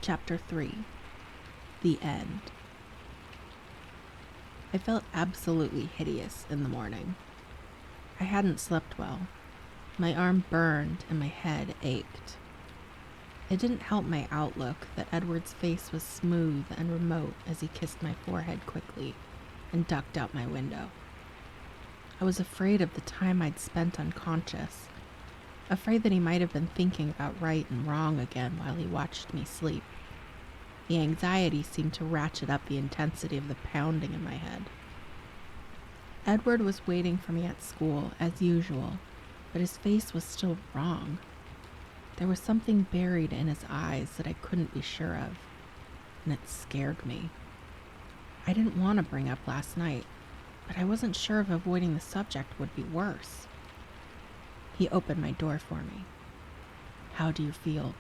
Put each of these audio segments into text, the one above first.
Chapter 3. The End. I felt absolutely hideous in the morning. I hadn't slept well. My arm burned and my head ached. It didn't help my outlook that Edward's face was smooth and remote as he kissed my forehead quickly and ducked out my window. I was afraid of the time I'd spent unconscious, afraid that he might have been thinking about right and wrong again while he watched me sleep. The anxiety seemed to ratchet up the intensity of the pounding in my head. Edward was waiting for me at school, as usual, but his face was still wrong. There was something buried in his eyes that I couldn't be sure of, and it scared me. I didn't want to bring up last night, but I wasn't sure if avoiding the subject would be worse. He opened my door for me. "How do you feel?"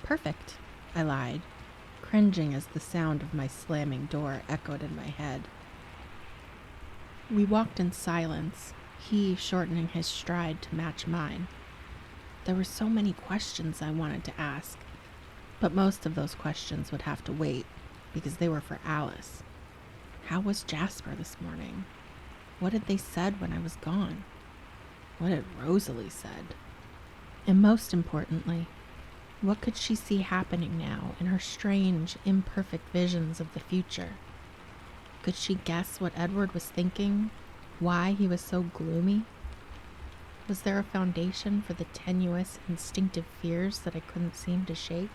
"Perfect," I lied, cringing as the sound of my slamming door echoed in my head. We walked in silence, he shortening his stride to match mine. There were so many questions I wanted to ask, but most of those questions would have to wait because they were for Alice. How was Jasper this morning? What had they said when I was gone? What had Rosalie said? And most importantly, what could she see happening now in her strange, imperfect visions of the future? Could she guess what Edward was thinking? Why he was so gloomy? Was there a foundation for the tenuous, instinctive fears that I couldn't seem to shake?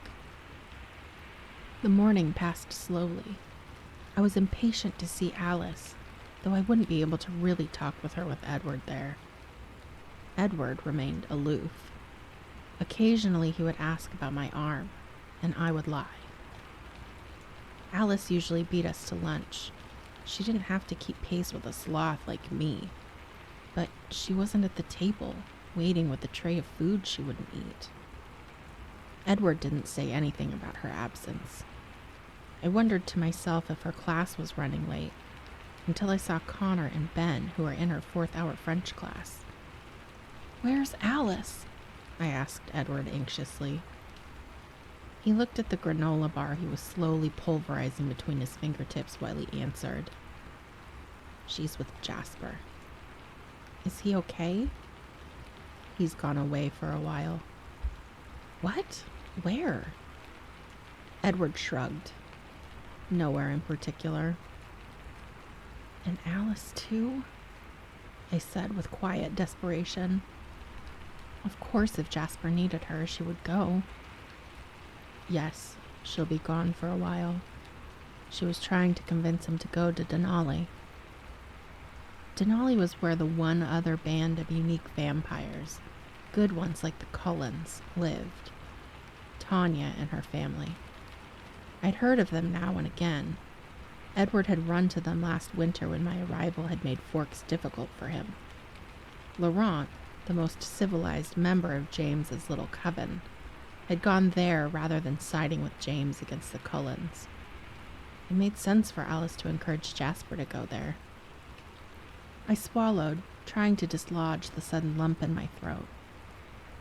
The morning passed slowly. I was impatient to see Alice, though I wouldn't be able to really talk with her with Edward there. Edward remained aloof. Occasionally he would ask about my arm, and I would lie. Alice usually beat us to lunch. She didn't have to keep pace with a sloth like me, but she wasn't at the table, waiting with the tray of food she wouldn't eat. Edward didn't say anything about her absence. I wondered to myself if her class was running late, until I saw Connor and Ben, who were in her 4th-hour French class. "Where's Alice?" I asked Edward anxiously. He looked at the granola bar he was slowly pulverizing between his fingertips while he answered. "She's with Jasper." "Is he okay?" "He's gone away for a while." "What? Where?" Edward shrugged. "Nowhere in particular." "And Alice too?" I said with quiet desperation. Of course, if Jasper needed her, she would go. "Yes, she'll be gone for a while." She was trying to convince him to go to Denali. Denali was where the one other band of unique vampires, good ones like the Cullens, lived. Tanya and her family. I'd heard of them now and again. Edward had run to them last winter when my arrival had made Forks difficult for him. Laurent, the most civilized member of James's little coven, had gone there rather than siding with James against the Cullens. It made sense for Alice to encourage Jasper to go there. I swallowed, trying to dislodge the sudden lump in my throat.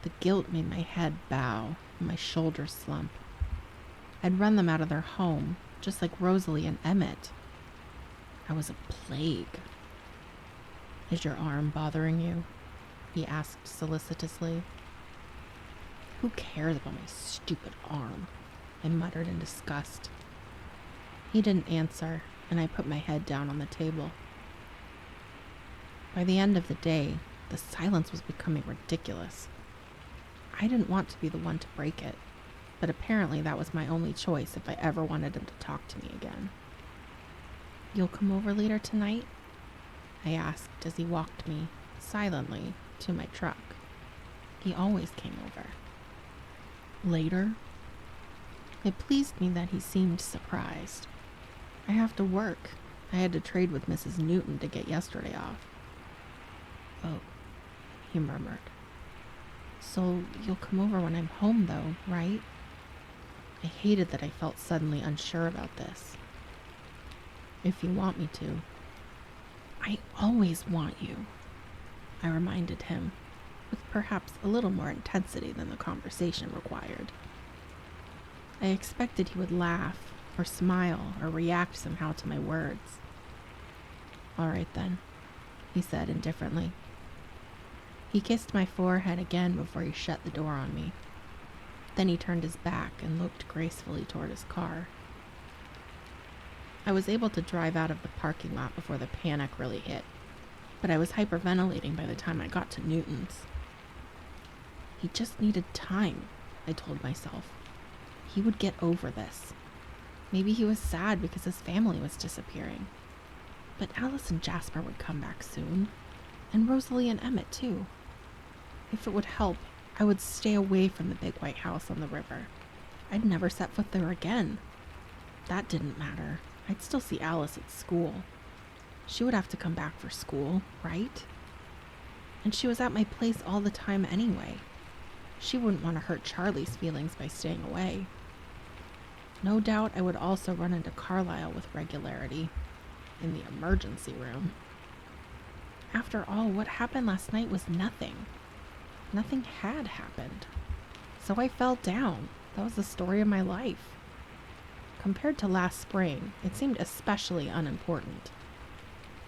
The guilt made my head bow and my shoulders slump. I'd run them out of their home, just like Rosalie and Emmett. I was a plague. "Is your arm bothering you?" he asked solicitously. "Who cares about my stupid arm?" I muttered in disgust. He didn't answer, and I put my head down on the table. By the end of the day, the silence was becoming ridiculous. I didn't want to be the one to break it, but apparently that was my only choice if I ever wanted him to talk to me again. "You'll come over later tonight?" I asked as he walked me, silently, to my truck. He always came over. "Later?" It pleased me that he seemed surprised. "I have to work. I had to trade with Mrs. Newton to get yesterday off." "Oh," he murmured. "So you'll come over when I'm home, though, right?" I hated that I felt suddenly unsure about this. "If you want me to." "I always want you," I reminded him, with perhaps a little more intensity than the conversation required. I expected he would laugh, or smile, or react somehow to my words. "All right then," he said indifferently. He kissed my forehead again before he shut the door on me. Then he turned his back and looked gracefully toward his car. I was able to drive out of the parking lot before the panic really hit, but I was hyperventilating by the time I got to Newton's. He just needed time, I told myself. He would get over this. Maybe he was sad because his family was disappearing. But Alice and Jasper would come back soon, and Rosalie and Emmett too. If it would help, I would stay away from the big white house on the river. I'd never set foot there again. That didn't matter. I'd still see Alice at school. She would have to come back for school, right? And she was at my place all the time anyway. She wouldn't want to hurt Charlie's feelings by staying away. No doubt I would also run into Carlisle with regularity, in the emergency room. After all, what happened last night was nothing. Nothing had happened. So I fell down. That was the story of my life. Compared to last spring, it seemed especially unimportant.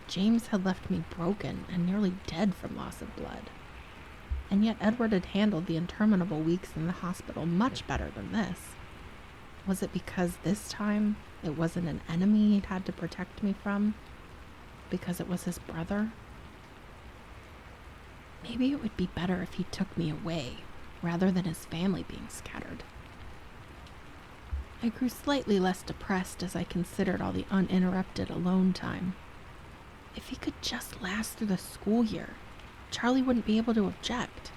James had left me broken and nearly dead from loss of blood. And yet Edward had handled the interminable weeks in the hospital much better than this. Was it because this time it wasn't an enemy he'd had to protect me from? Because it was his brother? Maybe it would be better if he took me away, rather than his family being scattered. I grew slightly less depressed as I considered all the uninterrupted alone time. If he could just last through the school year, Charlie wouldn't be able to object.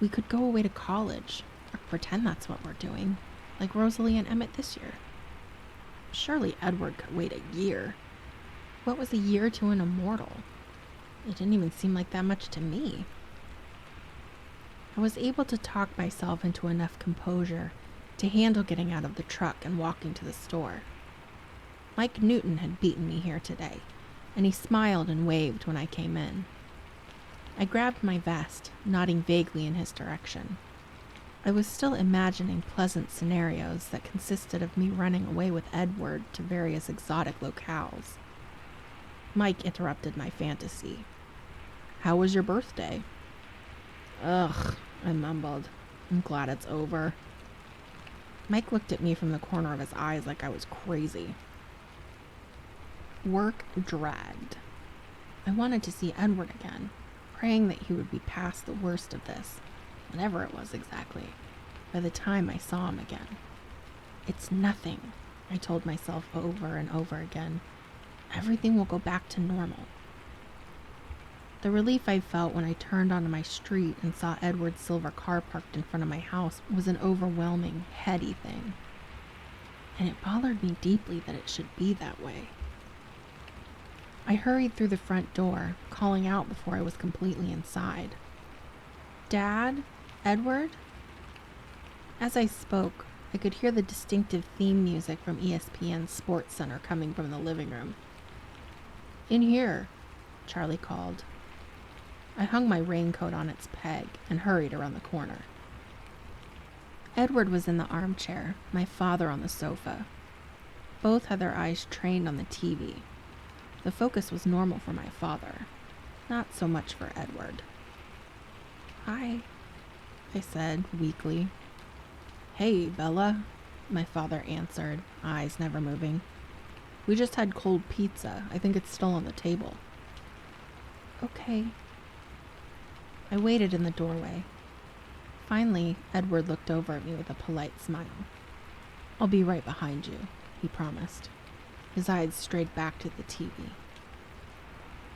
We could go away to college, or pretend that's what we're doing, like Rosalie and Emmett this year. Surely Edward could wait a year. What was a year to an immortal? It didn't even seem like that much to me. I was able to talk myself into enough composure to handle getting out of the truck and walking to the store. Mike Newton had beaten me here today, and he smiled and waved when I came in. I grabbed my vest, nodding vaguely in his direction. I was still imagining pleasant scenarios that consisted of me running away with Edward to various exotic locales. Mike interrupted my fantasy. "How was your birthday?" "Ugh," I mumbled. "I'm glad it's over." Mike looked at me from the corner of his eyes like I was crazy. Work dragged. I wanted to see Edward again, praying that he would be past the worst of this, whatever it was exactly, by the time I saw him again. It's nothing, I told myself over and over again. Everything will go back to normal. The relief I felt when I turned onto my street and saw Edward's silver car parked in front of my house was an overwhelming, heady thing. And it bothered me deeply that it should be that way. I hurried through the front door, calling out before I was completely inside. "Dad? Edward?" As I spoke, I could hear the distinctive theme music from ESPN's Sports Center coming from the living room. "In here," Charlie called. I hung my raincoat on its peg and hurried around the corner. Edward was in the armchair, my father on the sofa. Both had their eyes trained on the TV. The focus was normal for my father, not so much for Edward. "Hi," I said weakly. "Hey, Bella," my father answered, eyes never moving. "We just had cold pizza. I think it's still on the table." "Okay." I waited in the doorway. Finally, Edward looked over at me with a polite smile. "I'll be right behind you," he promised. His eyes strayed back to the TV.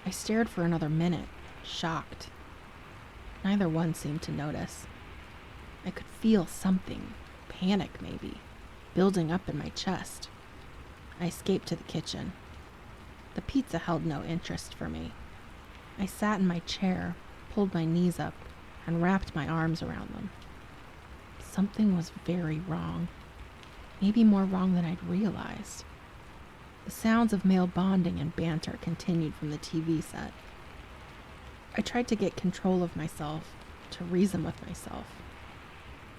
I stared for another minute, shocked. Neither one seemed to notice. I could feel something, panic maybe, building up in my chest. I escaped to the kitchen. The pizza held no interest for me. I sat in my chair, pulled my knees up, and wrapped my arms around them. Something was very wrong. Maybe more wrong than I'd realized. The sounds of male bonding and banter continued from the TV set. I tried to get control of myself, to reason with myself.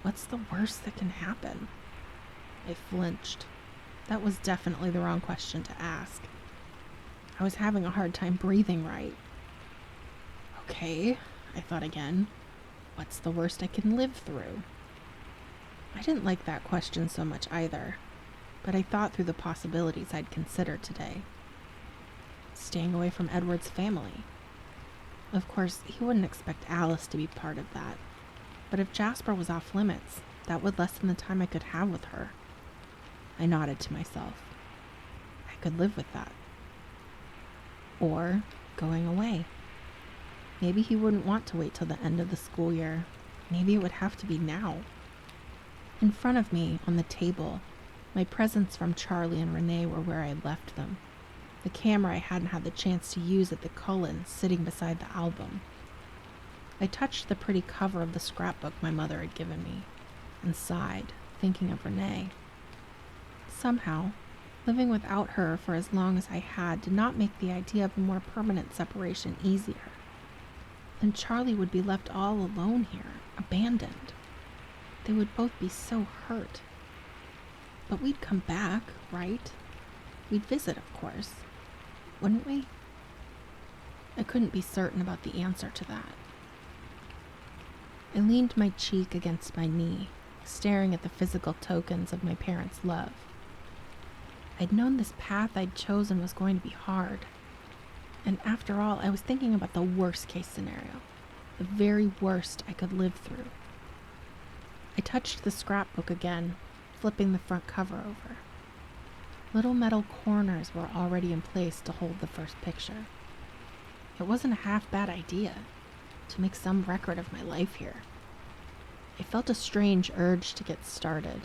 What's the worst that can happen? I flinched. That was definitely the wrong question to ask. I was having a hard time breathing right. Okay, I thought again. What's the worst I can live through? I didn't like that question so much either, but I thought through the possibilities I'd considered today. Staying away from Edward's family. Of course, he wouldn't expect Alice to be part of that, but if Jasper was off limits, that would lessen the time I could have with her. I nodded to myself. I could live with that. Or going away. Maybe he wouldn't want to wait till the end of the school year. Maybe it would have to be now. In front of me, on the table, my presents from Charlie and Renee were where I had left them. The camera I hadn't had the chance to use at the Cullens sitting beside the album. I touched the pretty cover of the scrapbook my mother had given me, and sighed, thinking of Renee. Somehow, living without her for as long as I had did not make the idea of a more permanent separation easier. And Charlie would be left all alone here, abandoned. They would both be so hurt. But we'd come back, right? We'd visit, of course. Wouldn't we? I couldn't be certain about the answer to that. I leaned my cheek against my knee, staring at the physical tokens of my parents' love. I'd known this path I'd chosen was going to be hard. And after all, I was thinking about the worst case scenario, the very worst I could live through. I touched the scrapbook again, flipping the front cover over. Little metal corners were already in place to hold the first picture. It wasn't a half-bad idea to make some record of my life here. I felt a strange urge to get started.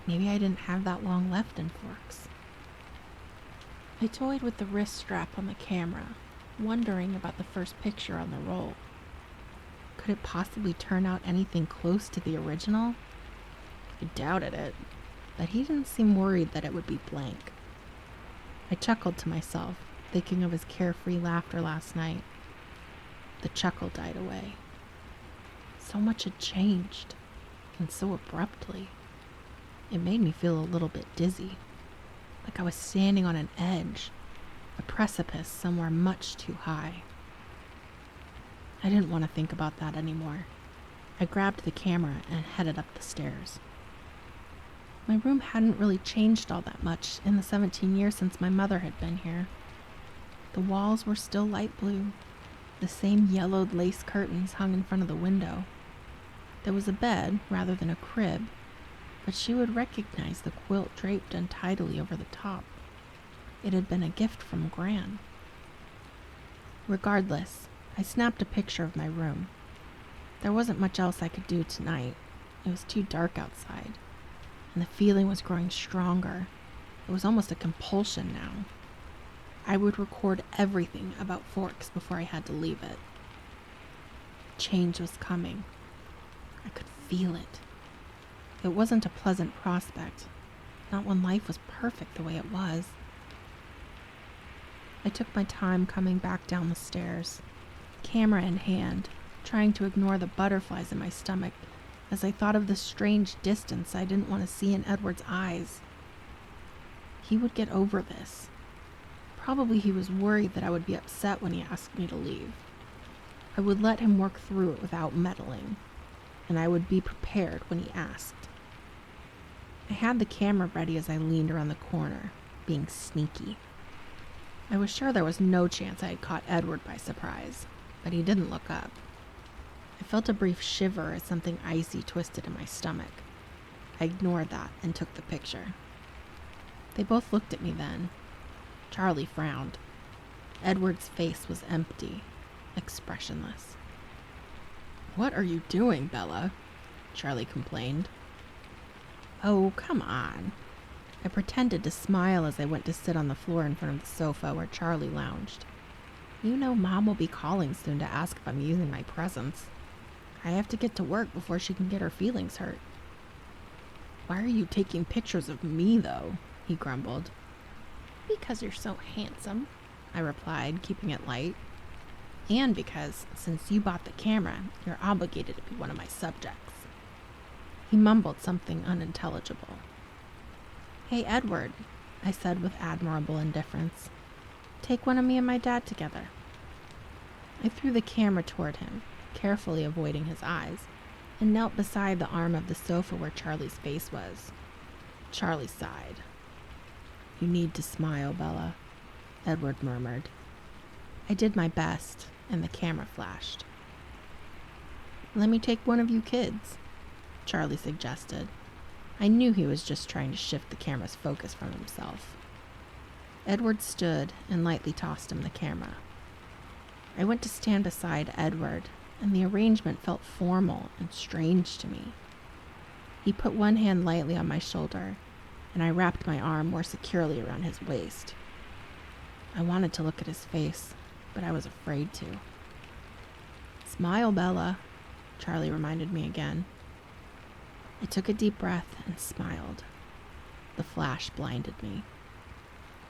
Maybe I didn't have that long left in Forks. I toyed with the wrist strap on the camera, wondering about the first picture on the roll. Could it possibly turn out anything close to the original? I doubted it, but he didn't seem worried that it would be blank. I chuckled to myself, thinking of his carefree laughter last night. The chuckle died away. So much had changed, and so abruptly. It made me feel a little bit dizzy, like I was standing on an edge, a precipice somewhere much too high. I didn't want to think about that anymore. I grabbed the camera and headed up the stairs. My room hadn't really changed all that much in the 17 years since my mother had been here. The walls were still light blue. The same yellowed lace curtains hung in front of the window. There was a bed rather than a crib, but she would recognize the quilt draped untidily over the top. It had been a gift from Gran. Regardless, I snapped a picture of my room. There wasn't much else I could do tonight. It was too dark outside, and the feeling was growing stronger. It was almost a compulsion now. I would record everything about Forks before I had to leave it. Change was coming. I could feel it. It wasn't a pleasant prospect, not when life was perfect the way it was. I took my time coming back down the stairs, camera in hand, trying to ignore the butterflies in my stomach as I thought of the strange distance I didn't want to see in Edward's eyes. He would get over this. Probably he was worried that I would be upset when he asked me to leave. I would let him work through it without meddling, and I would be prepared when he asked. I had the camera ready as I leaned around the corner, being sneaky. I was sure there was no chance I had caught Edward by surprise, but he didn't look up. I felt a brief shiver as something icy twisted in my stomach. I ignored that and took the picture. They both looked at me then. Charlie frowned. Edward's face was empty, expressionless. "What are you doing, Bella?" Charlie complained. "Oh, come on." I pretended to smile as I went to sit on the floor in front of the sofa where Charlie lounged. "You know Mom will be calling soon to ask if I'm using my presents. I have to get to work before she can get her feelings hurt." "Why are you taking pictures of me, though?" he grumbled. "Because you're so handsome," I replied, keeping it light. "And because, since you bought the camera, you're obligated to be one of my subjects." He mumbled something unintelligible. "Hey, Edward," I said with admirable indifference. "Take one of me and my dad together." I threw the camera toward him, carefully avoiding his eyes, and knelt beside the arm of the sofa where Charlie's face was. Charlie sighed. "You need to smile, Bella," Edward murmured. I did my best, and the camera flashed. "Let me take one of you kids," Charlie suggested. I knew he was just trying to shift the camera's focus from himself. Edward stood and lightly tossed him the camera. I went to stand beside Edward, and the arrangement felt formal and strange to me. He put one hand lightly on my shoulder, and I wrapped my arm more securely around his waist. I wanted to look at his face, but I was afraid to. "Smile, Bella," Charlie reminded me again. I took a deep breath and smiled. The flash blinded me.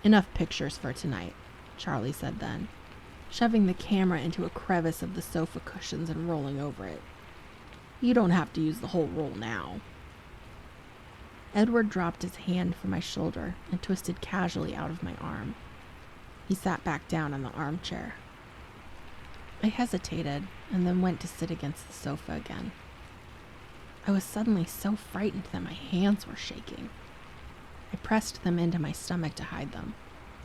"Enough pictures for tonight," Charlie said then, shoving the camera into a crevice of the sofa cushions and rolling over it. "You don't have to use the whole roll now." Edward dropped his hand from my shoulder and twisted casually out of my arm. He sat back down in the armchair. I hesitated and then went to sit against the sofa again. I was suddenly so frightened that my hands were shaking. I pressed them into my stomach to hide them,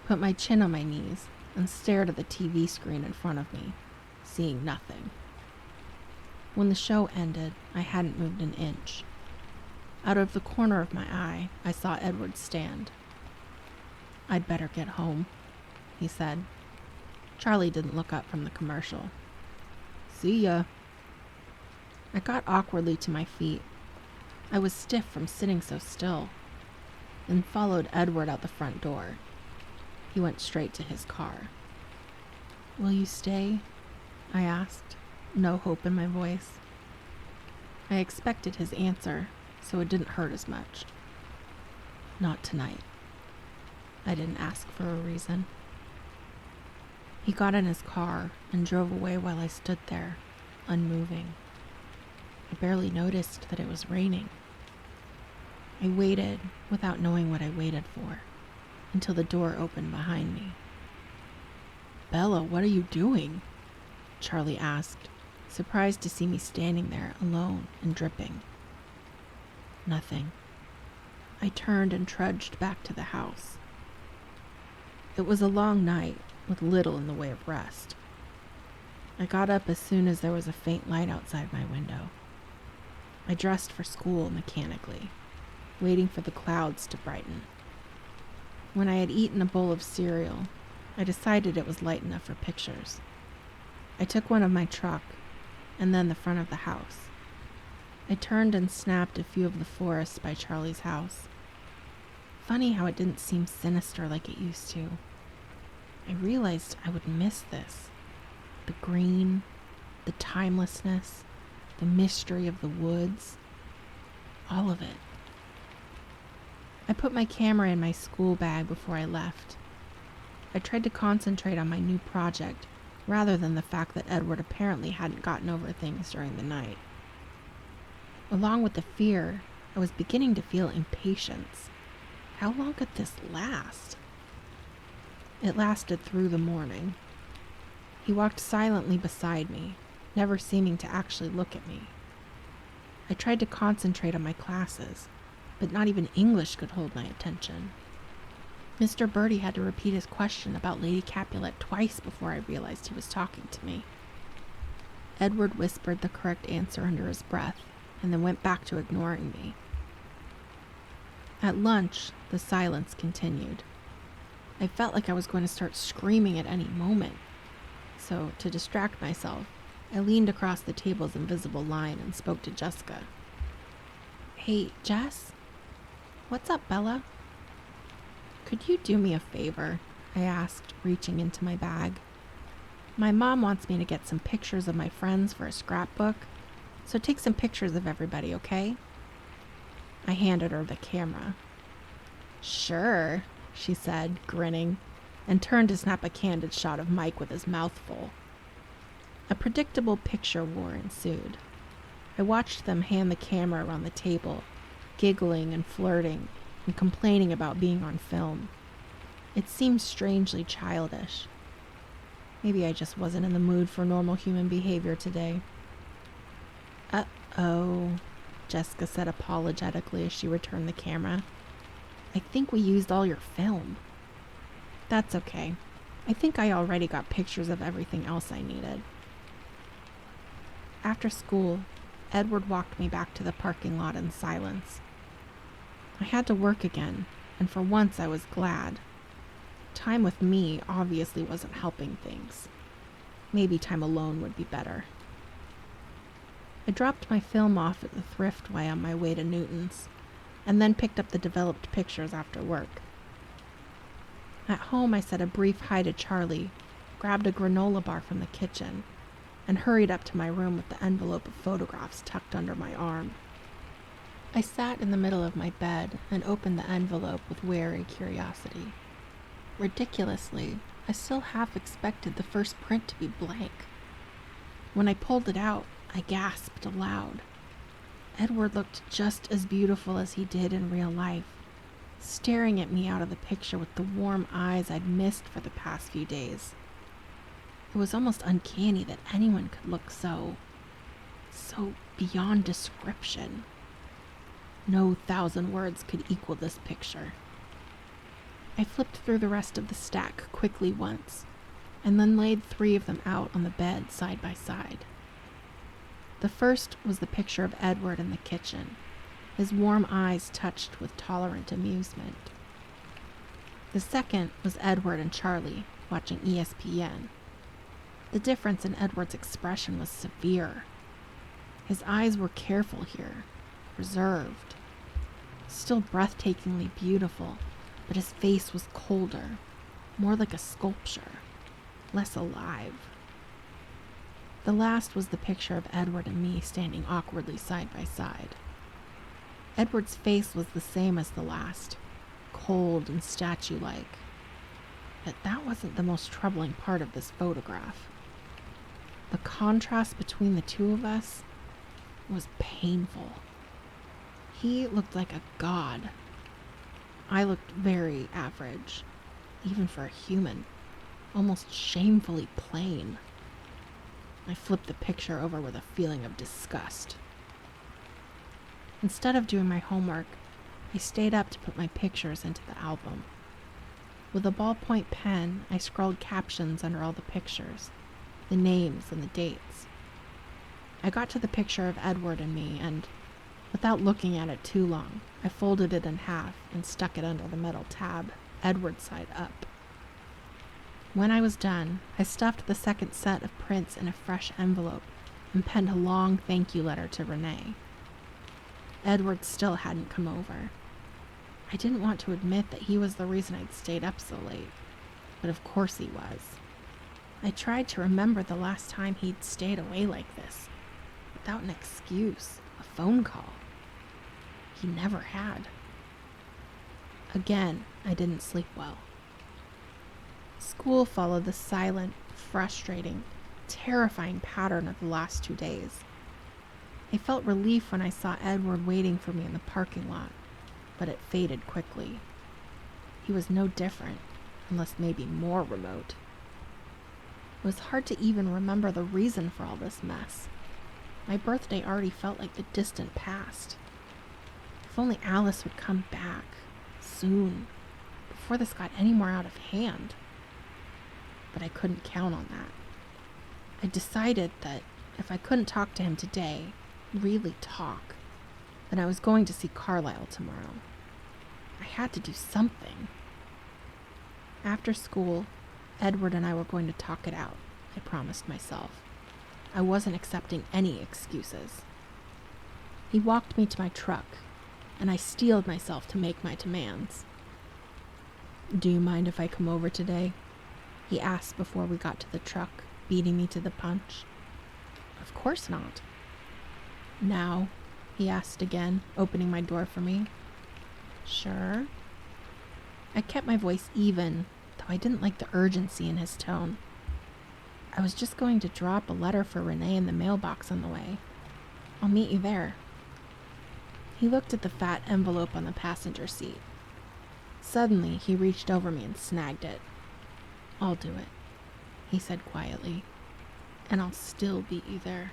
put my chin on my knees, and stared at the TV screen in front of me, seeing nothing. When the show ended, I hadn't moved an inch. Out of the corner of my eye, I saw Edward stand. "I'd better get home," he said. Charlie didn't look up from the commercial. "See ya." I got awkwardly to my feet. I was stiff from sitting so still, and followed Edward out the front door. He went straight to his car. "Will you stay?" I asked, no hope in my voice. I expected his answer, so it didn't hurt as much. "Not tonight." I didn't ask for a reason. He got in his car and drove away while I stood there, unmoving. I barely noticed that it was raining. I waited, without knowing what I waited for, until the door opened behind me. "Bella, what are you doing?" Charlie asked, surprised to see me standing there alone and dripping. "Nothing." I turned and trudged back to the house. It was a long night, with little in the way of rest. I got up as soon as there was a faint light outside my window. I dressed for school mechanically, waiting for the clouds to brighten. When I had eaten a bowl of cereal, I decided it was light enough for pictures. I took one of my truck, and then the front of the house. I turned and snapped a few of the forests by Charlie's house. Funny how it didn't seem sinister like it used to. I realized I would miss this. The green, the timelessness, the mystery of the woods, all of it. I put my camera in my school bag before I left. I tried to concentrate on my new project rather than the fact that Edward apparently hadn't gotten over things during the night. Along with the fear, I was beginning to feel impatience. How long could this last? It lasted through the morning. He walked silently beside me, never seeming to actually look at me. I tried to concentrate on my classes, but not even English could hold my attention. Mr. Birdie had to repeat his question about Lady Capulet twice before I realized he was talking to me. Edward whispered the correct answer under his breath, and then went back to ignoring me. At lunch, the silence continued. I felt like I was going to start screaming at any moment. So, to distract myself, I leaned across the table's invisible line and spoke to Jessica. "Hey, Jess? What's up, Bella?" "Could you do me a favor?" I asked, reaching into my bag. "My mom wants me to get some pictures of my friends for a scrapbook, so take some pictures of everybody, okay?" I handed her the camera. "Sure," she said, grinning, and turned to snap a candid shot of Mike with his mouth full. A predictable picture war ensued. I watched them hand the camera around the table, giggling and flirting, and complaining about being on film. It seemed strangely childish. Maybe I just wasn't in the mood for normal human behavior today. Uh-oh, Jessica said apologetically as she returned the camera. I think we used all your film. That's okay. I think I already got pictures of everything else I needed. After school, Edward walked me back to the parking lot in silence. I had to work again, and for once I was glad. Time with me obviously wasn't helping things. Maybe time alone would be better. I dropped my film off at the Thriftway on my way to Newton's, and then picked up the developed pictures after work. At home, I said a brief hi to Charlie, grabbed a granola bar from the kitchen, and hurried up to my room with the envelope of photographs tucked under my arm. I sat in the middle of my bed and opened the envelope with wary curiosity. Ridiculously, I still half expected the first print to be blank. When I pulled it out, I gasped aloud. Edward looked just as beautiful as he did in real life, staring at me out of the picture with the warm eyes I'd missed for the past few days. It was almost uncanny that anyone could look so beyond description. No 1,000 words could equal this picture. I flipped through the rest of the stack quickly once, and then laid 3 of them out on the bed side by side. The first was the picture of Edward in the kitchen, his warm eyes touched with tolerant amusement. The second was Edward and Charlie watching ESPN. The difference in Edward's expression was severe. His eyes were careful here, reserved, still breathtakingly beautiful, but his face was colder, more like a sculpture, less alive. The last was the picture of Edward and me standing awkwardly side by side. Edward's face was the same as the last, cold and statue-like. But that wasn't the most troubling part of this photograph. The contrast between the two of us was painful. He looked like a god. I looked very average, even for a human, almost shamefully plain. I flipped the picture over with a feeling of disgust. Instead of doing my homework, I stayed up to put my pictures into the album. With a ballpoint pen, I scrawled captions under all the pictures, the names and the dates. I got to the picture of Edward and me, and, without looking at it too long, I folded it in half and stuck it under the metal tab, Edward's side up. When I was done, I stuffed the second set of prints in a fresh envelope and penned a long thank you letter to Renee. Edward still hadn't come over. I didn't want to admit that he was the reason I'd stayed up so late, but of course he was. I tried to remember the last time he'd stayed away like this, without an excuse, a phone call. He never had. Again, I didn't sleep well. School followed the silent, frustrating, terrifying pattern of the last 2 days. I felt relief when I saw Edward waiting for me in the parking lot, but it faded quickly. He was no different, unless maybe more remote. It was hard to even remember the reason for all this mess. My birthday already felt like the distant past. If only Alice would come back, soon, before this got any more out of hand. But I couldn't count on that. I decided that if I couldn't talk to him today, really talk, then I was going to see Carlisle tomorrow. I had to do something. After school, Edward and I were going to talk it out, I promised myself. I wasn't accepting any excuses. He walked me to my truck, and I steeled myself to make my demands. "Do you mind if I come over today?" he asked before we got to the truck, beating me to the punch. "Of course not." "Now?" he asked again, opening my door for me. "Sure." I kept my voice even, though I didn't like the urgency in his tone. "I was just going to drop a letter for Renee in the mailbox on the way. I'll meet you there." He looked at the fat envelope on the passenger seat, Suddenly, he reached over me and snagged it. "I'll do it," he said quietly, "and I'll still beat you there."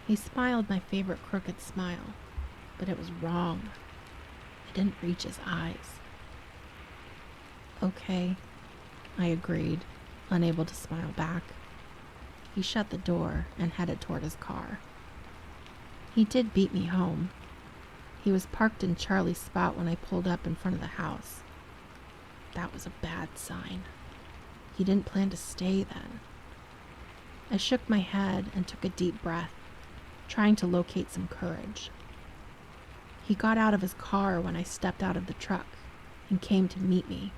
He smiled my favorite crooked smile, but it was wrong. It didn't reach his eyes. "Okay," I agreed, unable to smile back. He shut the door and headed toward his car. He did beat me home. He was parked in Charlie's spot when I pulled up in front of the house. That was a bad sign. He didn't plan to stay then. I shook my head and took a deep breath, trying to locate some courage. He got out of his car when I stepped out of the truck and came to meet me.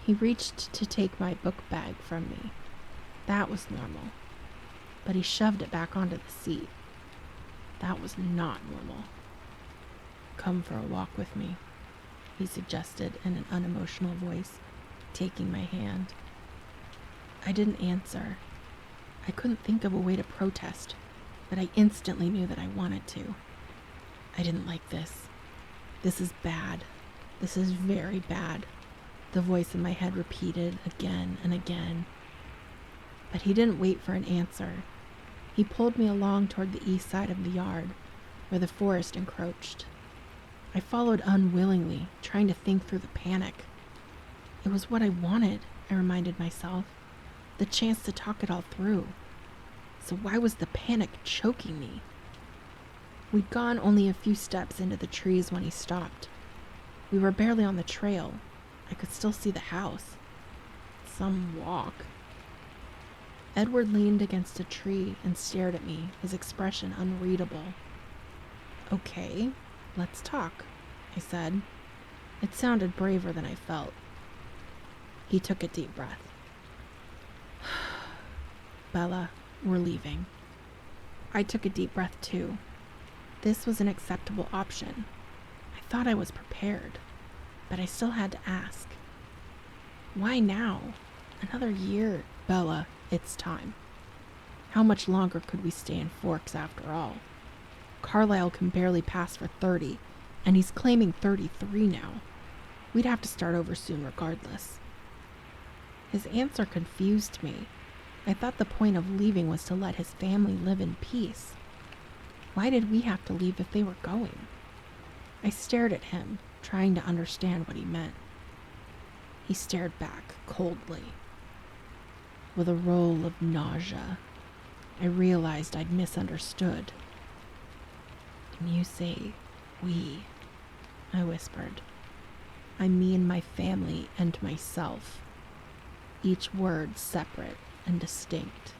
He reached to take my book bag from me. That was normal. But he shoved it back onto the seat. That was not normal. "Come for a walk with me," he suggested in an unemotional voice, taking my hand. I didn't answer. I couldn't think of a way to protest, but I instantly knew that I wanted to. I didn't like this. "This is bad. This is very bad," the voice in my head repeated again and again. But he didn't wait for an answer. He pulled me along toward the east side of the yard, where the forest encroached. I followed unwillingly, trying to think through the panic. It was what I wanted, I reminded myself, the chance to talk it all through. So why was the panic choking me? We'd gone only a few steps into the trees when he stopped. We were barely on the trail. I could still see the house. Some walk. Edward leaned against a tree and stared at me, his expression unreadable. "Okay, let's talk," I said. It sounded braver than I felt. He took a deep breath. "Bella, we're leaving." I took a deep breath too. This was an acceptable option. I thought I was prepared, but I still had to ask. "Why now? Another year." "Bella, it's time. How much longer could we stay in Forks after all? Carlisle can barely pass for 30, and he's claiming 33 now. We'd have to start over soon regardless." His answer confused me. I thought the point of leaving was to let his family live in peace. Why did we have to leave if they were going? I stared at him, trying to understand what he meant. He stared back coldly. With a roll of nausea, I realized I'd misunderstood. "When you say we," I whispered, "I mean my family and myself, each word separate and distinct."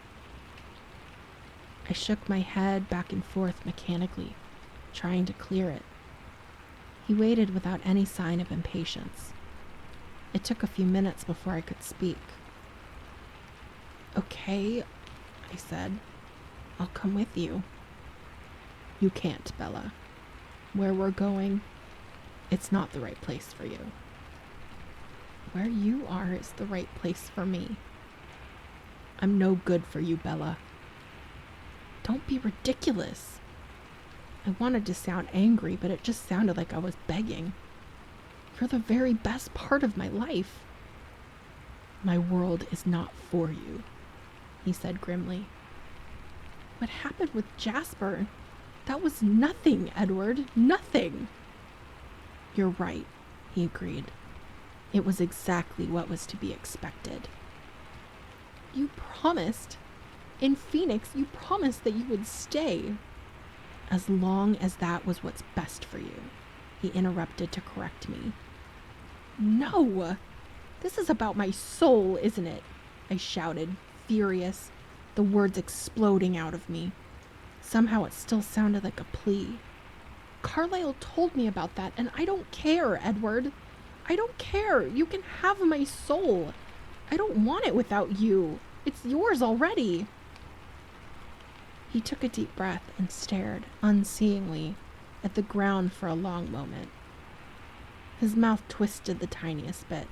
I shook my head back and forth mechanically, trying to clear it. He waited without any sign of impatience. It took a few minutes before I could speak. "Okay," I said. "I'll come with you." "You can't, Bella. Where we're going, it's not the right place for you." "Where you are is the right place for me." "I'm no good for you, Bella." "Don't be ridiculous." I wanted to sound angry, but it just sounded like I was begging. "You're the very best part of my life." "My world is not for you," he said grimly. "What happened with Jasper? That was nothing, Edward, nothing." "You're right," he agreed. "It was exactly what was to be expected." "You promised. In Phoenix, you promised that you would stay." "As long as that was what's best for you," he interrupted to correct me. "No! This is about my soul, isn't it?" I shouted, furious, the words exploding out of me. Somehow it still sounded like a plea. "Carlisle told me about that, and I don't care, Edward. I don't care. You can have my soul. I don't want it without you. It's yours already." He took a deep breath and stared, unseeingly, at the ground for a long moment. His mouth twisted the tiniest bit.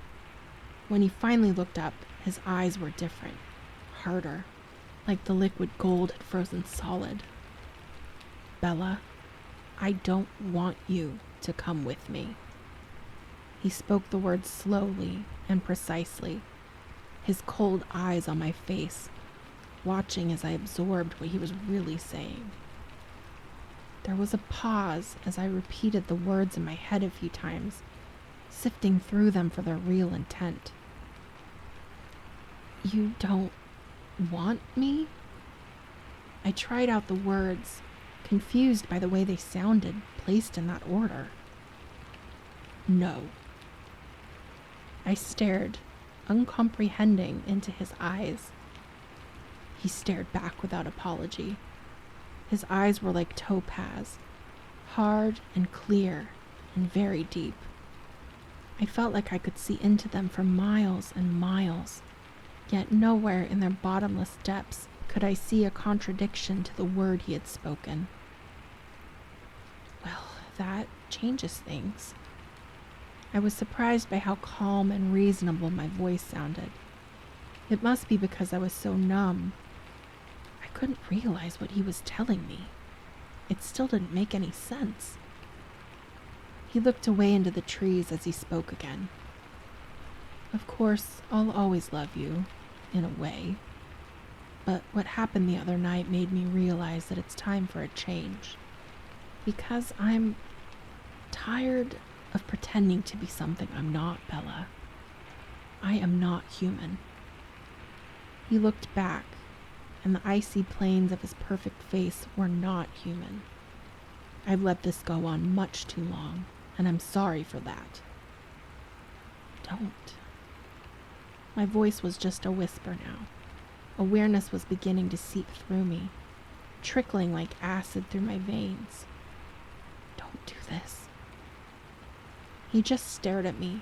When he finally looked up, his eyes were different, harder, like the liquid gold had frozen solid. "Bella, I don't want you to come with me." He spoke the words slowly and precisely, his cold eyes on my face, watching as I absorbed what he was really saying. There was a pause as I repeated the words in my head a few times, sifting through them for their real intent. You don't want me? I tried out the words, confused by the way they sounded, placed in that order. No. I stared, uncomprehending, into his eyes. He stared back without apology. His eyes were like topaz, hard and clear and very deep. I felt like I could see into them for miles and miles, yet nowhere in their bottomless depths could I see a contradiction to the word he had spoken. Well, that changes things. I was surprised by how calm and reasonable my voice sounded. It must be because I was so numb. I couldn't realize what he was telling me. It still didn't make any sense. He looked away into the trees as he spoke again. Of course, I'll always love you, in a way. But what happened the other night made me realize that it's time for a change. Because I'm tired of pretending to be something I'm not, Bella. I am not human. He looked back, and the icy planes of his perfect face were not human. I've let this go on much too long, and I'm sorry for that. Don't. My voice was just a whisper now. Awareness was beginning to seep through me, trickling like acid through my veins. Don't do this. He just stared at me,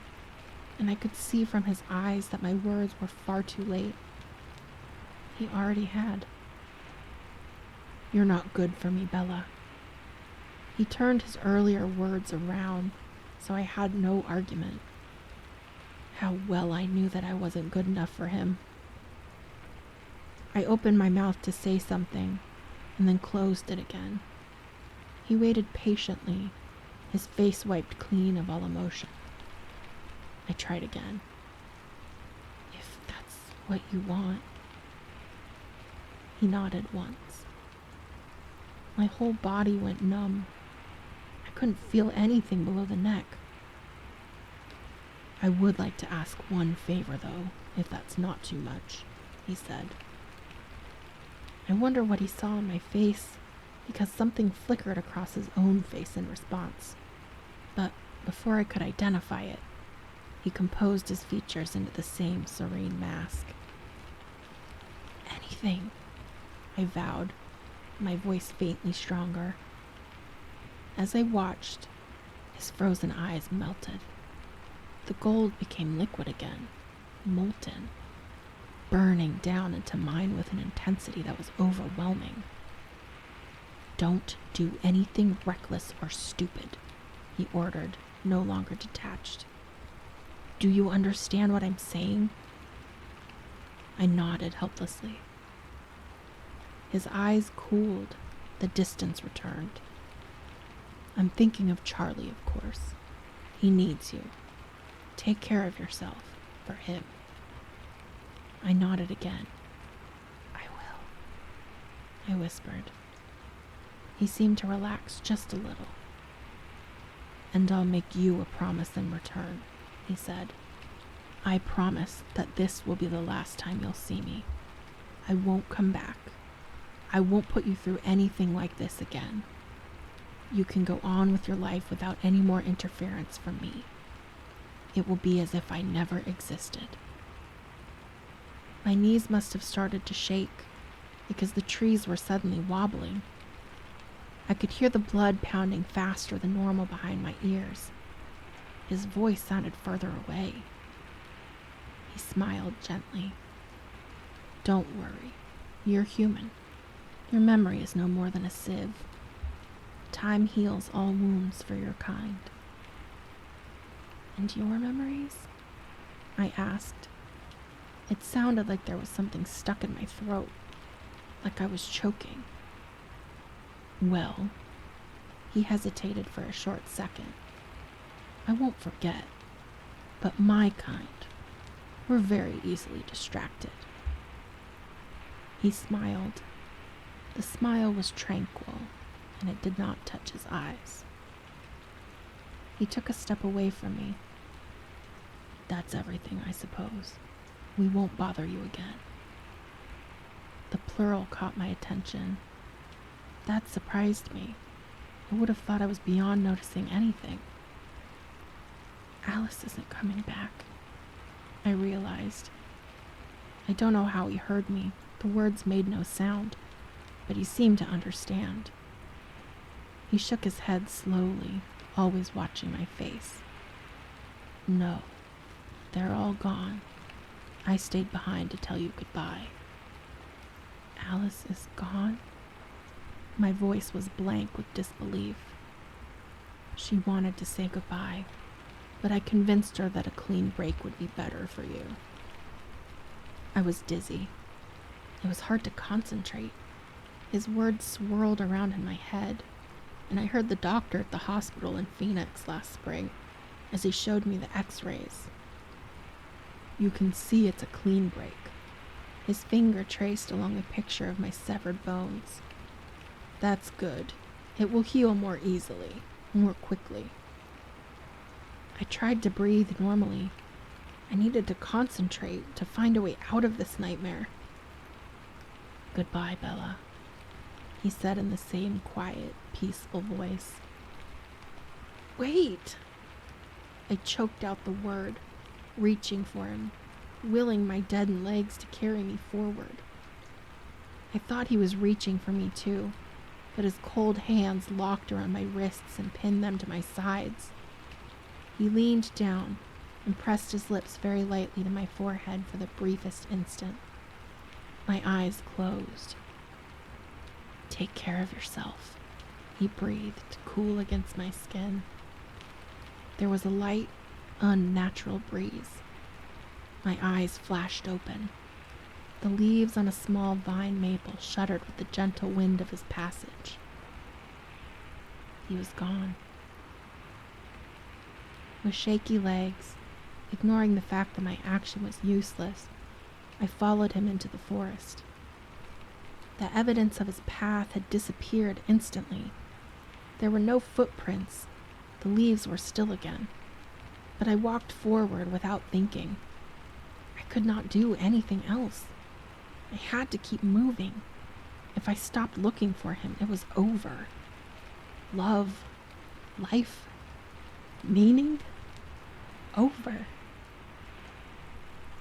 and I could see from his eyes that my words were far too late. He already had. You're not good for me, Bella. He turned his earlier words around, so I had no argument. How well I knew that I wasn't good enough for him. I opened my mouth to say something, and then closed it again. He waited patiently, his face wiped clean of all emotion. I tried again. If that's what you want. He nodded once. My whole body went numb. I couldn't feel anything below the neck. I would like to ask one favor, though, if that's not too much, he said. I wonder what he saw in my face, because something flickered across his own face in response. But before I could identify it, he composed his features into the same serene mask. Anything, I vowed, my voice faintly stronger. As I watched, his frozen eyes melted. The gold became liquid again, molten, burning down into mine with an intensity that was overwhelming. Don't do anything reckless or stupid, he ordered, no longer detached. Do you understand what I'm saying? I nodded helplessly. His eyes cooled, the distance returned. I'm thinking of Charlie, of course. He needs you. Take care of yourself, for him. I nodded again. I will, I whispered. He seemed to relax just a little. And I'll make you a promise in return, he said. I promise that this will be the last time you'll see me. I won't come back. I won't put you through anything like this again. You can go on with your life without any more interference from me. It will be as if I never existed. My knees must have started to shake because the trees were suddenly wobbling. I could hear the blood pounding faster than normal behind my ears. His voice sounded further away. He smiled gently. Don't worry. You're human. Your memory is no more than a sieve. Time heals all wounds for your kind. And your memories? I asked. It sounded like there was something stuck in my throat, like I was choking. Well, he hesitated for a short second. I won't forget. but my kind were very easily distracted. He smiled. The smile was tranquil, and it did not touch his eyes. He took a step away from me. That's everything, I suppose. We won't bother you again. The plural caught my attention. That surprised me. I would have thought I was beyond noticing anything. Alice isn't coming back, I realized. I don't know how he heard me. The words made no sound, but he seemed to understand. He shook his head slowly, always watching my face. No, they're all gone. I stayed behind to tell you goodbye. Alice is gone? My voice was blank with disbelief. She wanted to say goodbye, but I convinced her that a clean break would be better for you. I was dizzy. It was hard to concentrate. His words swirled around in my head, and I heard the doctor at the hospital in Phoenix last spring as he showed me the x-rays. You can see it's a clean break. His finger traced along a picture of my severed bones. That's good. It will heal more easily, more quickly. I tried to breathe normally. I needed to concentrate to find a way out of this nightmare. Goodbye, Bella, he said in the same quiet, peaceful voice. Wait! I choked out the word, reaching for him, willing my deadened legs to carry me forward. I thought he was reaching for me too, but his cold hands locked around my wrists and pinned them to my sides. He leaned down and pressed his lips very lightly to my forehead for the briefest instant. My eyes closed. Take care of yourself, he breathed, cool against my skin. There was a light, unnatural breeze. My eyes flashed open. The leaves on a small vine maple shuddered with the gentle wind of his passage. He was gone. With shaky legs, ignoring the fact that my action was useless, I followed him into the forest. The evidence of his path had disappeared instantly. There were no footprints. The leaves were still again. But I walked forward without thinking. I could not do anything else. I had to keep moving. If I stopped looking for him, it was over. Love, life, meaning, over.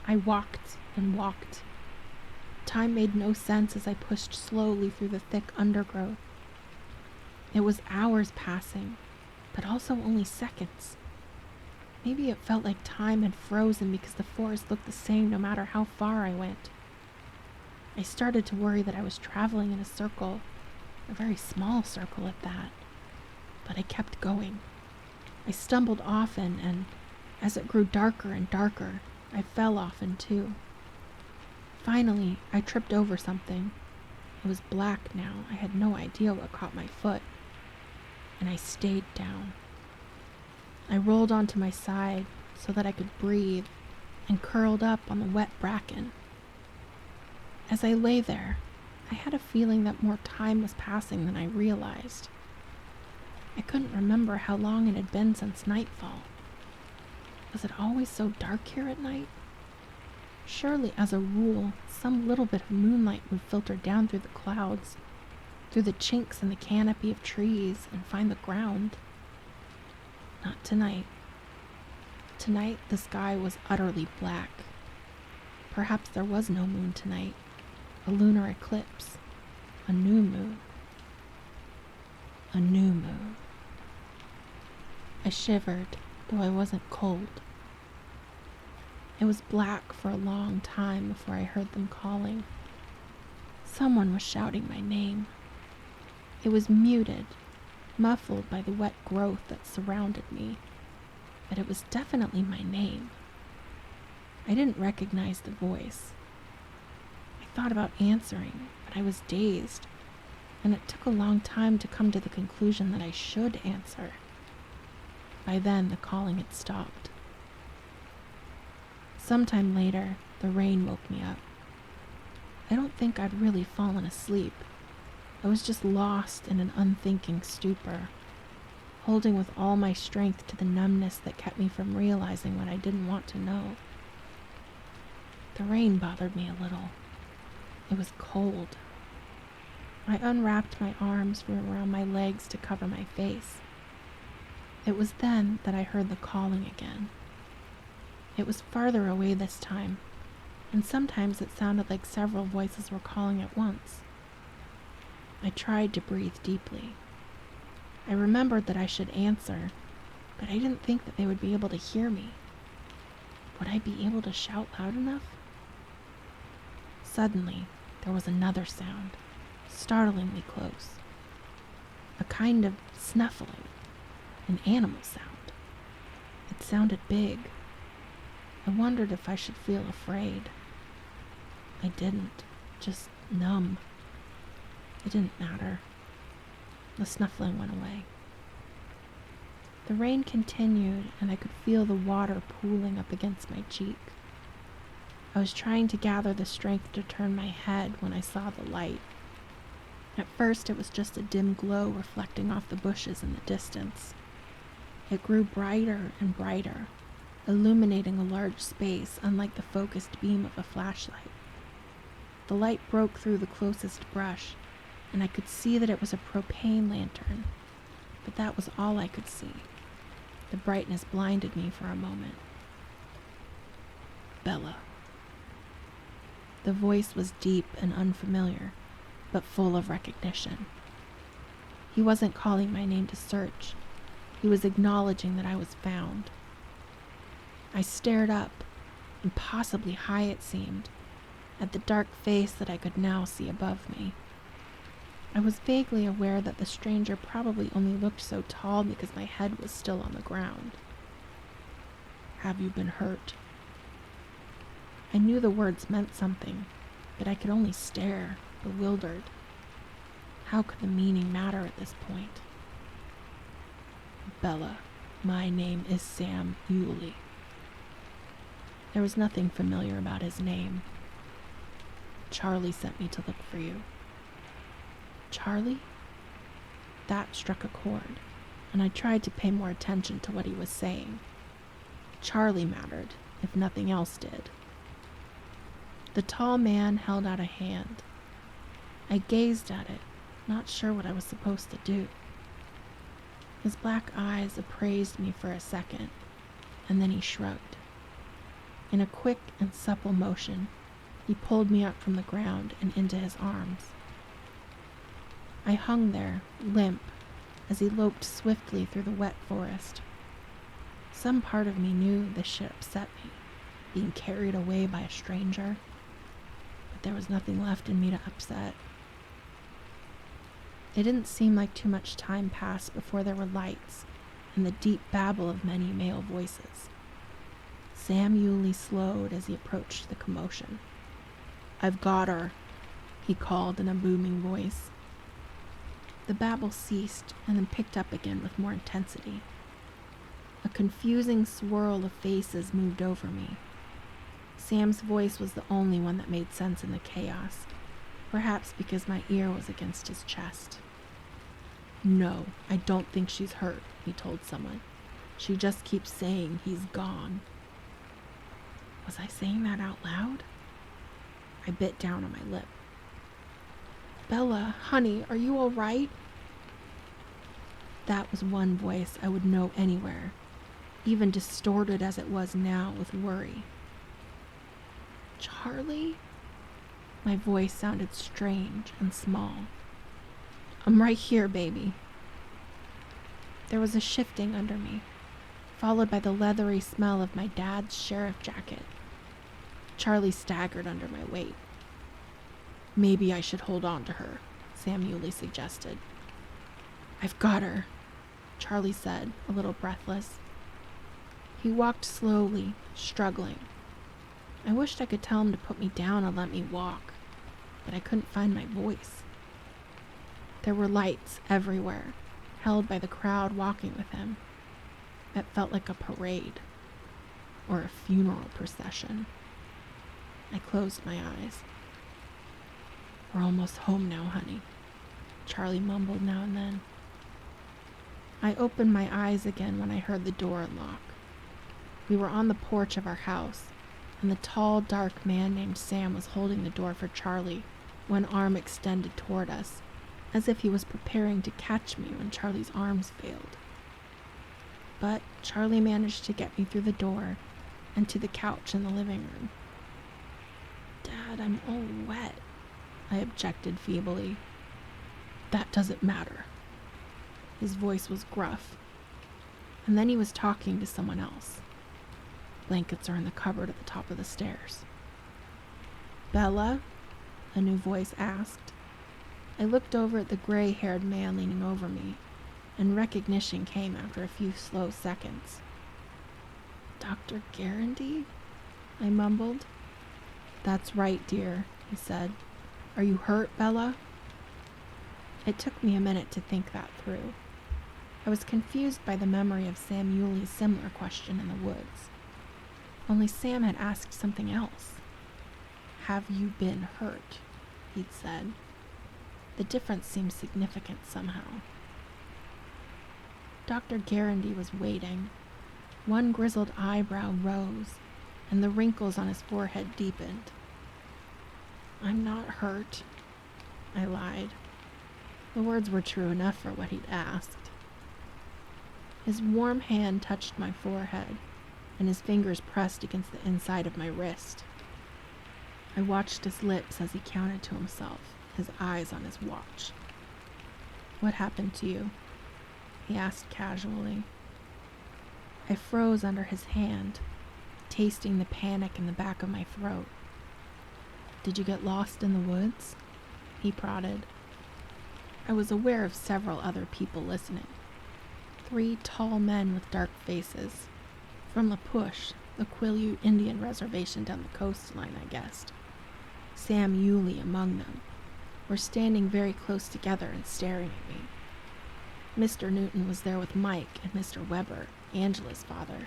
I walked and walked. Time made no sense as I pushed slowly through the thick undergrowth. It was hours passing, but also only seconds. Maybe it felt like time had frozen because the forest looked the same no matter how far I went. I started to worry that I was traveling in a circle, a very small circle at that, but I kept going. I stumbled often, and as it grew darker and darker, I fell often too. Finally, I tripped over something. It was black now. I had no idea what caught my foot, and I stayed down. I rolled onto my side so that I could breathe and curled up on the wet bracken. As I lay there, I had a feeling that more time was passing than I realized. I couldn't remember how long it had been since nightfall. Was it always so dark here at night? Surely, as a rule, some little bit of moonlight would filter down through the clouds, through the chinks in the canopy of trees, and find the ground. Not tonight. Tonight, the sky was utterly black. Perhaps there was no moon tonight. A lunar eclipse. A new moon. A new moon. I shivered, though I wasn't cold. It was black for a long time before I heard them calling. Someone was shouting my name. It was muted, muffled by the wet growth that surrounded me, but it was definitely my name. I didn't recognize the voice. I thought about answering, but I was dazed, and it took a long time to come to the conclusion that I should answer. By then, the calling had stopped. Sometime later, the rain woke me up. I don't think I'd really fallen asleep. I was just lost in an unthinking stupor, holding with all my strength to the numbness that kept me from realizing what I didn't want to know. The rain bothered me a little. It was cold. I unwrapped my arms from around my legs to cover my face. It was then that I heard the calling again. It was farther away this time, and sometimes it sounded like several voices were calling at once. I tried to breathe deeply. I remembered that I should answer, but I didn't think that they would be able to hear me. Would I be able to shout loud enough? Suddenly, there was another sound, startlingly close. A kind of snuffling, an animal sound. It sounded big. I wondered if I should feel afraid. I didn't, just numb. It didn't matter. The snuffling went away. The rain continued, and I could feel the water pooling up against my cheek. I was trying to gather the strength to turn my head when I saw the light. At first, it was just a dim glow reflecting off the bushes in the distance. It grew brighter and brighter, illuminating a large space unlike the focused beam of a flashlight. The light broke through the closest brush, and I could see that it was a propane lantern, but that was all I could see. The brightness blinded me for a moment. Bella. The voice was deep and unfamiliar, but full of recognition. He wasn't calling my name to search. He was acknowledging that I was found. I stared up, impossibly high it seemed, at the dark face that I could now see above me. I was vaguely aware that the stranger probably only looked so tall because my head was still on the ground. "Have you been hurt?" I knew the words meant something, but I could only stare, bewildered. How could the meaning matter at this point? "Bella, my name is Sam Yulee." There was nothing familiar about his name. "Charlie sent me to look for you." Charlie? That struck a chord, and I tried to pay more attention to what he was saying. Charlie mattered, if nothing else did. The tall man held out a hand. I gazed at it, not sure what I was supposed to do. His black eyes appraised me for a second, and then he shrugged. In a quick and supple motion, he pulled me up from the ground and into his arms. I hung there, limp, as he loped swiftly through the wet forest. Some part of me knew this shit upset me, being carried away by a stranger, but there was nothing left in me to upset. It didn't seem like too much time passed before there were lights and the deep babble of many male voices. Sam Yulee slowed as he approached the commotion. "I've got her," he called in a booming voice. The babble ceased and then picked up again with more intensity. A confusing swirl of faces moved over me. Sam's voice was the only one that made sense in the chaos, perhaps because my ear was against his chest. "No, I don't think she's hurt," he told someone. "She just keeps saying he's gone." Was I saying that out loud? I bit down on my lip. "Bella, honey, are you all right?" That was one voice I would know anywhere, even distorted as it was now with worry. "Charlie?" My voice sounded strange and small. "I'm right here, baby." There was a shifting under me, followed by the leathery smell of my dad's sheriff jacket. Charlie staggered under my weight. "Maybe I should hold on to her," Sam Yulee suggested. "I've got her," Charlie said, a little breathless. He walked slowly, struggling. I wished I could tell him to put me down and let me walk, but I couldn't find my voice. There were lights everywhere, held by the crowd walking with him. It felt like a parade. or a funeral procession. I closed my eyes. "We're almost home now, honey," Charlie mumbled now and then. I opened my eyes again when I heard the door unlock. We were on the porch of our house, and the tall, dark man named Sam was holding the door for Charlie, one arm extended toward us, as if he was preparing to catch me when Charlie's arms failed. But Charlie managed to get me through the door and to the couch in the living room. "Dad, I'm all wet," I objected feebly. "That doesn't matter." His voice was gruff, and then he was talking to someone else. "Blankets are in the cupboard at the top of the stairs." "Bella?" a new voice asked. I looked over at the gray-haired man leaning over me, and recognition came after a few slow seconds. "Dr. Garandy?" I mumbled. "That's right, dear," he said. "Are you hurt, Bella?" It took me a minute to think that through. I was confused by the memory of Sam Yuli's similar question in the woods. Only Sam had asked something else. "Have you been hurt?" he'd said. The difference seemed significant somehow. Dr. Garandy was waiting. One grizzled eyebrow rose, and the wrinkles on his forehead deepened. "I'm not hurt," I lied. The words were true enough for what he'd asked. His warm hand touched my forehead, and his fingers pressed against the inside of my wrist. I watched his lips as he counted to himself, his eyes on his watch. "What happened to you?" he asked casually. I froze under his hand, tasting the panic in the back of my throat. "Did you get lost in the woods?" he prodded. I was aware of several other people listening. 3 tall men with dark faces. From La Push, the Quileute Indian reservation down the coastline, I guessed. Sam Yuli among them, were standing very close together and staring at me. Mr. Newton was there with Mike and Mr. Weber, Angela's father.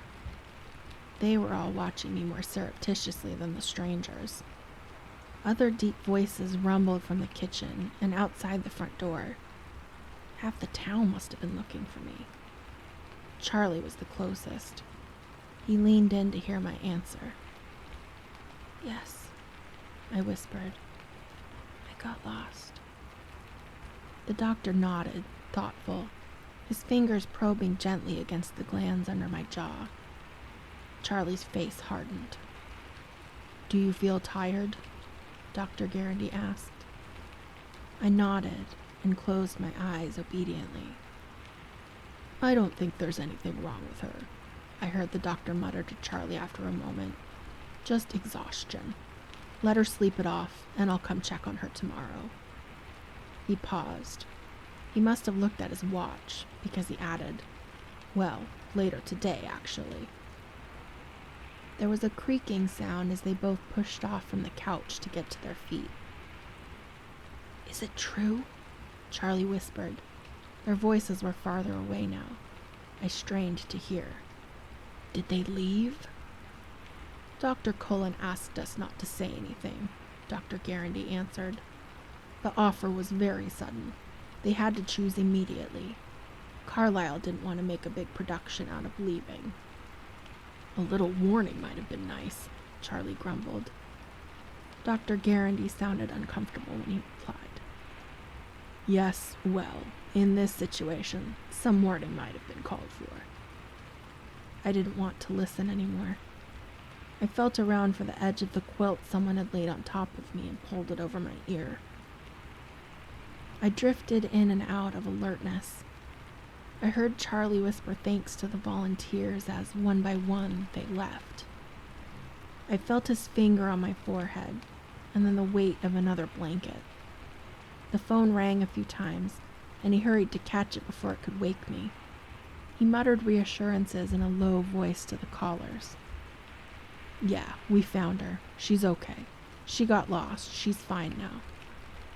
They were all watching me more surreptitiously than the strangers. Other deep voices rumbled from the kitchen and outside the front door. Half the town must have been looking for me. Charlie was the closest. He leaned in to hear my answer. "Yes," I whispered. "I got lost." The doctor nodded, thoughtful, his fingers probing gently against the glands under my jaw. Charlie's face hardened. "Do you feel tired?" Dr. Garandy asked. I nodded and closed my eyes obediently. "I don't think there's anything wrong with her," I heard the doctor mutter to Charlie after a moment. "Just exhaustion. Let her sleep it off, and I'll come check on her tomorrow." He paused. He must have looked at his watch, because he added, "Well, later today, actually." There was a creaking sound as they both pushed off from the couch to get to their feet. "Is it true?" Charlie whispered. Their voices were farther away now. I strained to hear. "Did they leave?" "Dr. Cullen asked us not to say anything," Dr. Garandy answered. "The offer was very sudden. They had to choose immediately. Carlisle didn't want to make a big production out of leaving." "A little warning might have been nice," Charlie grumbled. Dr. Garandy sounded uncomfortable when he replied. "Yes, well, in this situation, some warning might have been called for." I didn't want to listen anymore. I felt around for the edge of the quilt someone had laid on top of me and pulled it over my ear. I drifted in and out of alertness. I heard Charlie whisper thanks to the volunteers as, one by one, they left. I felt his finger on my forehead, and then the weight of another blanket. The phone rang a few times, and he hurried to catch it before it could wake me. He muttered reassurances in a low voice to the callers. "Yeah, we found her. She's okay. She got lost. She's fine now,"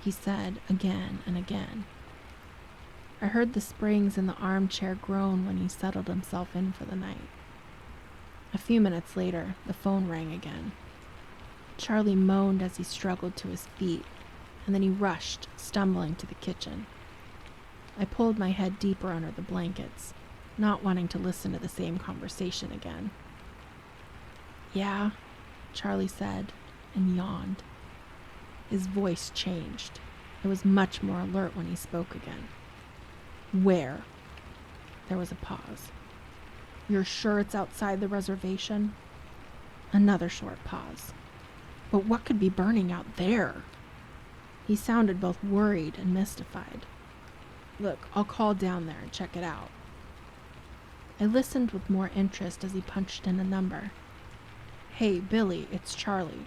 he said again and again. I heard the springs in the armchair groan when he settled himself in for the night. A few minutes later, the phone rang again. Charlie moaned as he struggled to his feet, and then he rushed, stumbling to the kitchen. I pulled my head deeper under the blankets, not wanting to listen to the same conversation again. "Yeah," Charlie said, and yawned. His voice changed. It was much more alert when he spoke again. "Where?" There was a pause. "You're sure it's outside the reservation?" Another short pause. "But what could be burning out there?" He sounded both worried and mystified. "Look, I'll call down there and check it out." I listened with more interest as he punched in a number. "Hey, Billy, it's Charlie.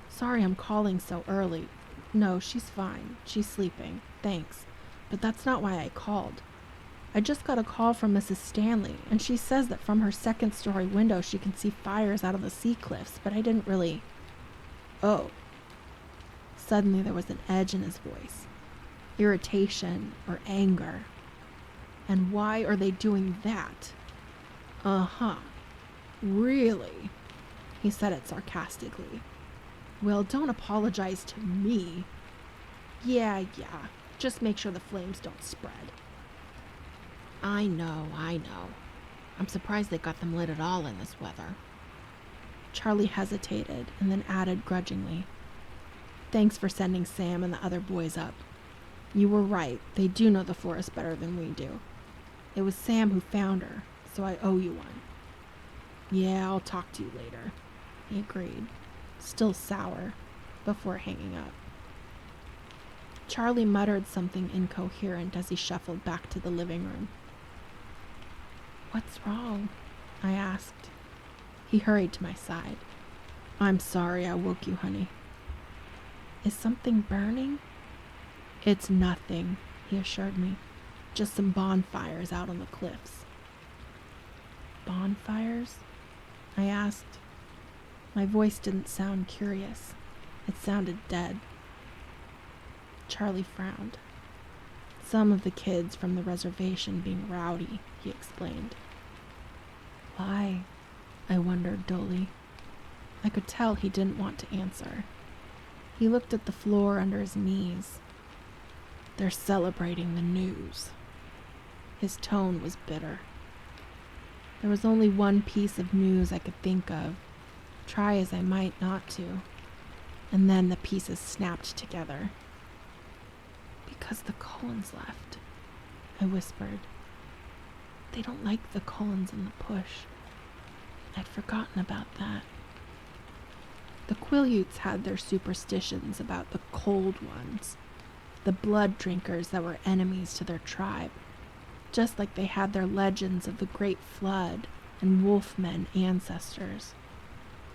Sorry I'm calling so early. No, she's fine. She's sleeping. Thanks. But that's not why I called. I just got a call from Mrs. Stanley, and she says that from her second-story window she can see fires out of the sea cliffs, but I didn't really..." "Oh." Suddenly there was an edge in his voice. Irritation or anger. "And why are they doing that?" "Uh-huh. Really?" He said it sarcastically. "Well, don't apologize to me." Yeah. Just make sure the flames don't spread." I know. I'm surprised they got them lit at all in this weather." Charlie hesitated and then added grudgingly, "Thanks for sending Sam and the other boys up. You were right, they do know the forest better than we do. It was Sam who found her, so I owe you one." "Yeah, I'll talk to you later," he agreed, still sour, before hanging up. Charlie muttered something incoherent as he shuffled back to the living room. "What's wrong?" I asked. He hurried to my side. "I'm sorry I woke you, honey." "Is something burning?" "It's nothing," he assured me. "Just some bonfires out on the cliffs." "Bonfires?" I asked. My voice didn't sound curious. It sounded dead. Charlie frowned. "Some of the kids from the reservation being rowdy," he explained. "Why?" I wondered dully. I could tell he didn't want to answer. He looked at the floor under his knees. "They're celebrating the news." His tone was bitter. There was only one piece of news I could think of, try as I might not to, and then the pieces snapped together. "Because the Cullens left," I whispered. "They don't like the Cullens in the push. I'd forgotten about that." The Quileutes had their superstitions about the cold ones, the blood drinkers that were enemies to their tribe, just like they had their legends of the Great Flood and wolfmen ancestors.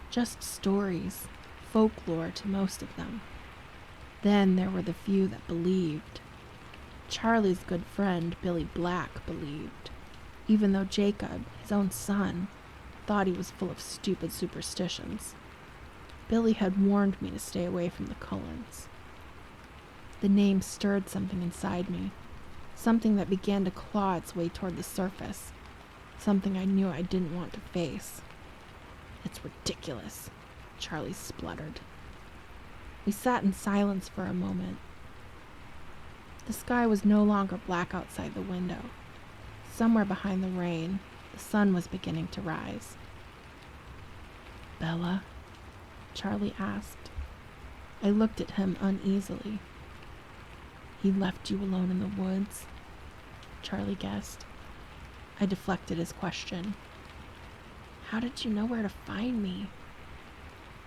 Just stories, folklore to most of them. Then there were the few that believed. Charlie's good friend Billy Black believed, even though Jacob, his own son, thought he was full of stupid superstitions. Billy had warned me to stay away from the Cullens. The name stirred something inside me, something that began to claw its way toward the surface, something I knew I didn't want to face. "It's ridiculous," Charlie spluttered. We sat in silence for a moment. The sky was no longer black outside the window. Somewhere behind the rain, the sun was beginning to rise. "Bella?" Charlie asked. I looked at him uneasily. "He left you alone in the woods?" Charlie guessed. I deflected his question. "How did you know where to find me?"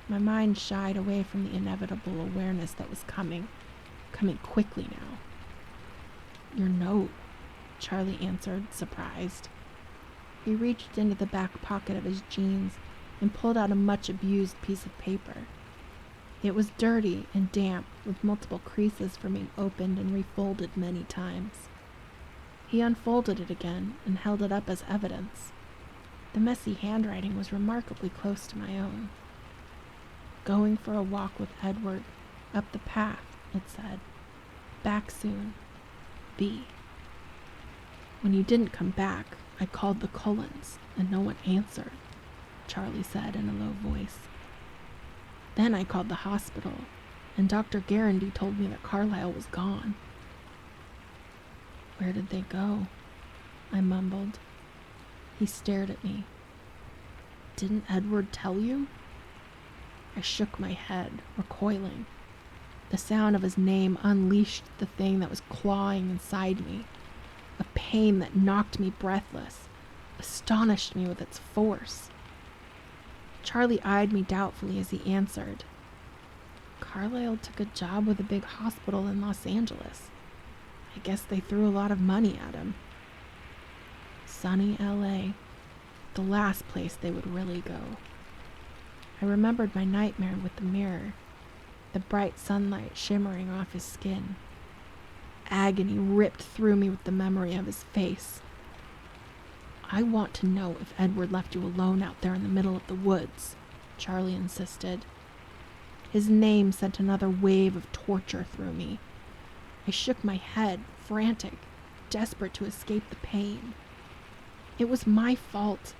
My mind shied away from the inevitable awareness that was coming quickly now. "Your note," Charlie answered, surprised. He reached into the back pocket of his jeans and pulled out a much-abused piece of paper. It was dirty and damp, with multiple creases from being opened and refolded many times. He unfolded it again and held it up as evidence. The messy handwriting was remarkably close to my own. "Going for a walk with Edward, up the path," it said. "Back soon. B." When you didn't come back, I called the Cullens, and no one answered. Charlie said in a low voice. Then I called the hospital, and Dr. Garandy told me that Carlisle was gone. Where did they go? I mumbled. He stared at me. Didn't Edward tell you? I shook my head, recoiling. The sound of his name unleashed the thing that was clawing inside me, a pain that knocked me breathless, astonished me with its force. Charlie eyed me doubtfully as he answered. Carlisle took a job with a big hospital in Los Angeles. I guess they threw a lot of money at him. Sunny LA, the last place they would really go. I remembered my nightmare with the mirror, the bright sunlight shimmering off his skin. Agony ripped through me with the memory of his face. I want to know if Edward left you alone out there in the middle of the woods, Charlie insisted. His name sent another wave of torture through me. I shook my head, frantic, desperate to escape the pain. It was my fault.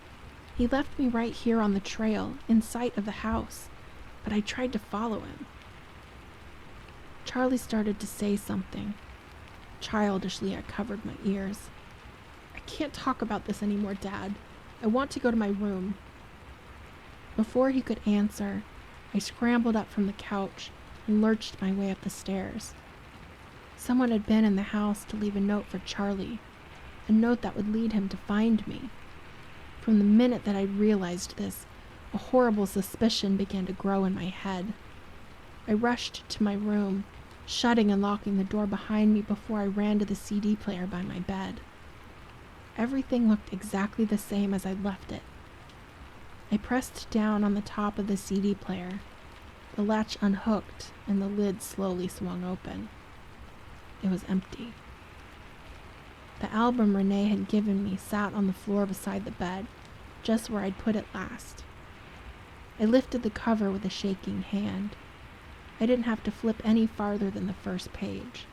He left me right here on the trail, in sight of the house, but I tried to follow him. Charlie started to say something. Childishly, I covered my ears. I can't talk about this anymore, Dad. I want to go to my room. Before he could answer, I scrambled up from the couch and lurched my way up the stairs. Someone had been in the house to leave a note for Charlie, a note that would lead him to find me. From the minute that I realized this, a horrible suspicion began to grow in my head. I rushed to my room, shutting and locking the door behind me before I ran to the CD player by my bed. Everything looked exactly the same as I'd left it. I pressed down on the top of the CD player. The latch unhooked and the lid slowly swung open. It was empty. The album Renee had given me sat on the floor beside the bed, just where I'd put it last. I lifted the cover with a shaking hand. I didn't have to flip any farther than the first page.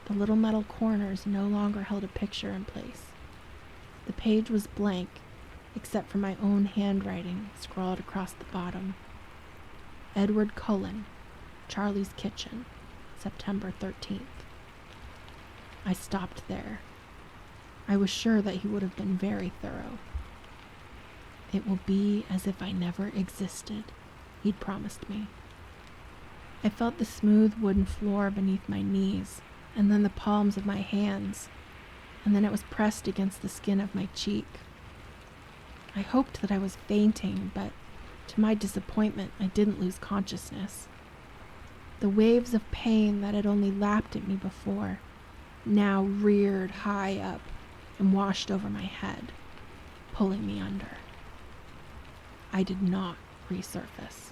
The little metal corners no longer held a picture in place. The page was blank, except for my own handwriting scrawled across the bottom. Edward Cullen, Charlie's Kitchen, September 13th. I stopped there. I was sure that he would have been very thorough. It will be as if I never existed, he'd promised me. I felt the smooth wooden floor beneath my knees, and then the palms of my hands, and then it was pressed against the skin of my cheek. I hoped that I was fainting, but to my disappointment, I didn't lose consciousness. The waves of pain that had only lapped at me before now reared high up and washed over my head, pulling me under. I did not resurface.